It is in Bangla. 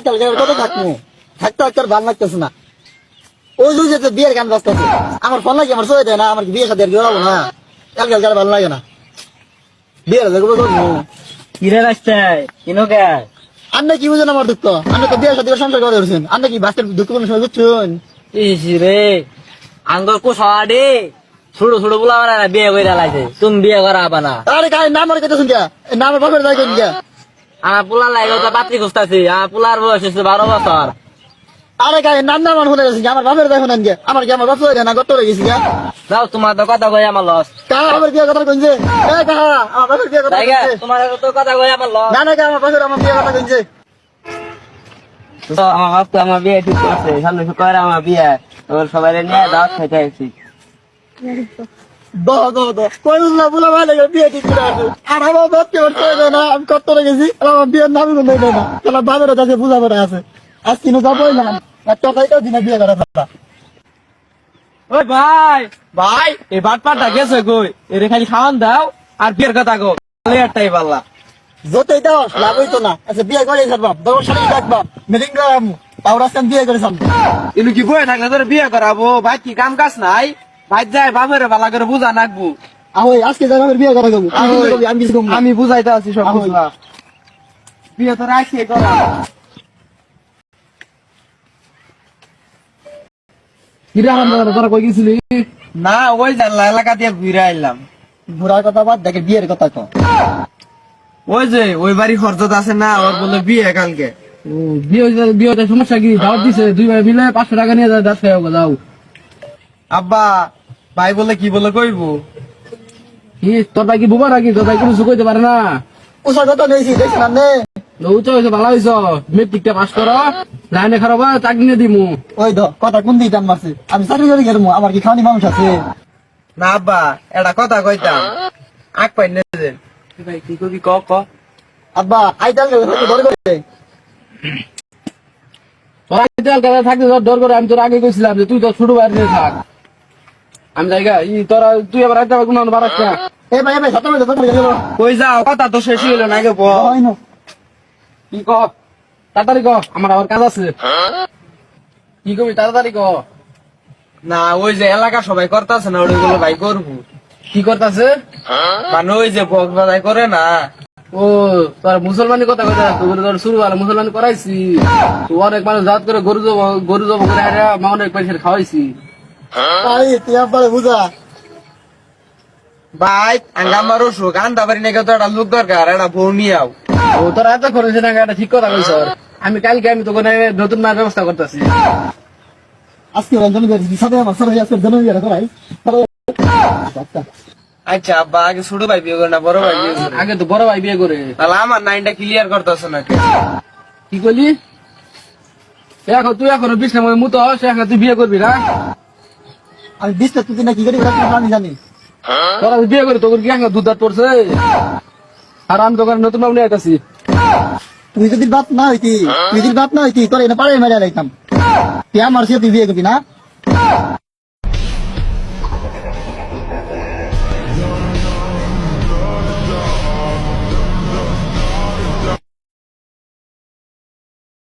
কাল কত থাকবো থাকতে থাকতে আর ভালো লাগতেছে না। ওই যে বিয়ের গান বাজতেছে আমার ফোন লাগে আমার সই দেয় না, আমার বিয়ে সাথে আর না কাল ভালো লাগে না বিয়ের দেখবো করবো। কিরে রাস্তায় কিনো কে আপনি কি বুঝেন আমার দুঃখ? আপনি তো বিয়ের সাথে সংসার করে ধরছেন, আপনি কি বাচ্চার দুঃখ কোনো সময় বুঝছেন? ইসি রে আঙ্গর কুসাডে ছোট ছোট বুলা বিয়ে করে লাইছে, তুমি বিয়ে করা আবা না। আরে কাই নাম আর কইতেছেন কে? নামের বাপের দায় কোন কে? আমার পোলা লাগে তো পাত্রী খুঁজতাছি, আমার পোলার বয়স হচ্ছে 12 বছর। আরে কাই নাম শুনে গেছি আমার বাপের দায় শুনেন কে? আমার কি আমার বাপ হয়ে না গত হয়ে গেছি কে? যাও তোমার তো কথা কই আমার লস। কাহা আমার বিয়ে কথা কইছে? এই কাহা আমার বাপের বিয়ে কথা কইছে? তোমার তো কথা কই আমার লস। না কাহা আমার বাপের আমার বিয়ে কথা কইছে? তো আমার বাপ তো আমার বিয়ে ঠিক করছে, সামনে শুক্রবার আমার বিয়ে, তোমার সবাই নিয়ে দাওয়াত খাইতে আইছি। কই বুঝলা বুলা ভালো বিয়ে ঠিক করে আছে আর আমার বাপ কে করতে না আমি কত হয়ে গেছি আমার বিয়ের নামই বন্ধ হইলো না, তাহলে বাপের কাছে বুঝা পড়ে আছে আজ কিনো যাবোই না টাকাইটাও দিনা বিয়ে করা কথা। ওই ভাই ভাই এই বাটপাটা গেছে কই, এর খালি খাওয়ান দাও আর বিয়ের কথা কো লেয়ারটাই পাল্লা। যতই দাও লাভ হইতো না। আচ্ছা বিয়ে করে ছাড়বাম দশ সালে দেখবাম মিটিং করাম তাও রাস্তায় বিয়ে করে ছাড়ব। ইনু কি বয়ে থাকলে তোর বিয়ে করাবো? ভাই কি কাম কাজ নাই? ভাই যায় বাপের ভালো করে বুঝা নাকবো। আহই আজকে যাবে বিয়ে করা যাবো আমি কিছু কম না। আমি বুঝাইতে আছি সব বুঝলা, বিয়ে তো রাখি করা। তোরা কই গেছিলি? না ওই জানলা এলাকা দিয়ে ঘুরে আইলাম। ঘোরার কথা বাদ দেখে বিয়ের কথা কো। ওই যে ওই বাড়ি হরজত আছে না, ওর বলে বিয়ে কালকে। বিয়েতে সমস্যা কি? দাওয়াত দিছে 2 ভাই মিলে 500 টাকা নিয়ে দাঁত খাইও যাও। আব্বা ভাই বলে কি বলে কইবো? কি তোর ভাই কি বুবা নাকি? তোর ভাই কিছু কইতে পারে না? ওসব কথা নেইছি দেখছ না নে উচ্চ হয়েছে ভালো হয়েছ, মেট্রিকটা পাস করো, লাইনে খারাপ হয় চাকরি নিয়ে দিমু। ওই তো কথা কোন দিকে টান মারছে আমি চাকরি করে গেলাম আমার কি খাওয়ানি মানুষ আছে? না আব্বা এটা কথা কইতাম আগ পাই না যে ভাই কি কবি ক ক। আব্বা আইতাল ধরে করে তোরা থাকতে ডর করে আমি তোর আগে কইছিলাম যে তুই তো ছোট ভাই নিয়ে থাক, আমি জায়গা তোরা তুই আবার রাখতে পারবি না বারাস না। এ ভাই সত্য গেল কই যাও কথা তো শেষ হইল না গে হয় না কি ক তাড়াতাড়ি ক, আমার আবার কাজ আছে। কি কবি তাড়াতাড়ি ক। না ওই যে এলাকা সবাই করতেছে না ওইগুলো ভাই করবো। কি করতেছে? মানে ওই যে বক বাজাই করে না। ও তোর মুসলমানি কথা কথা তোর শুরু আর মুসলমানি করাইছি তো অনেক মানুষ জাত করে গরু জব করে মা অনেক পয়সা খাওয়াইছি। ভাই তুই আব্বারে বুঝা ভাই আমার অসুখ আনতে পারি না, তো একটা লোক দরকার, একটা বউ নিয়াও। ও তোর এত করেছে না, এটা ঠিক কথা কইছ। আমি কালকে আমি তোকে নতুন মায়ের ব্যবস্থা করতেছি। আজকে রঞ্জন সাথে আমার সাথে আজকে জন্ম বিয়ে করাই। আচ্ছা আব্বা আগে ছোট ভাই বিয়ে করে না বড় ভাই বিয়ে করে? আগে তো বড় ভাই বিয়ে করে। তাহলে আমার নাইনটা ক্লিয়ার করতেছে না কে? কি করলি? এখন তুই এখনো বিষ্ণা মুতো সে এখন তুই বিয়ে করবি না? আমি বিশটা তুই না কি করি আমি জানি। তোরা বিয়ে করে তোর কি এখন দুধ দাঁত পড়ছে আর আমি তোকে নতুন বাবু নিয়ে আইতাছি। তুই যদি বাপ না হইতি তোর এনে পাড়ে মেরে লাইতাম তুই আমার সে তুই বিয়ে করবি না।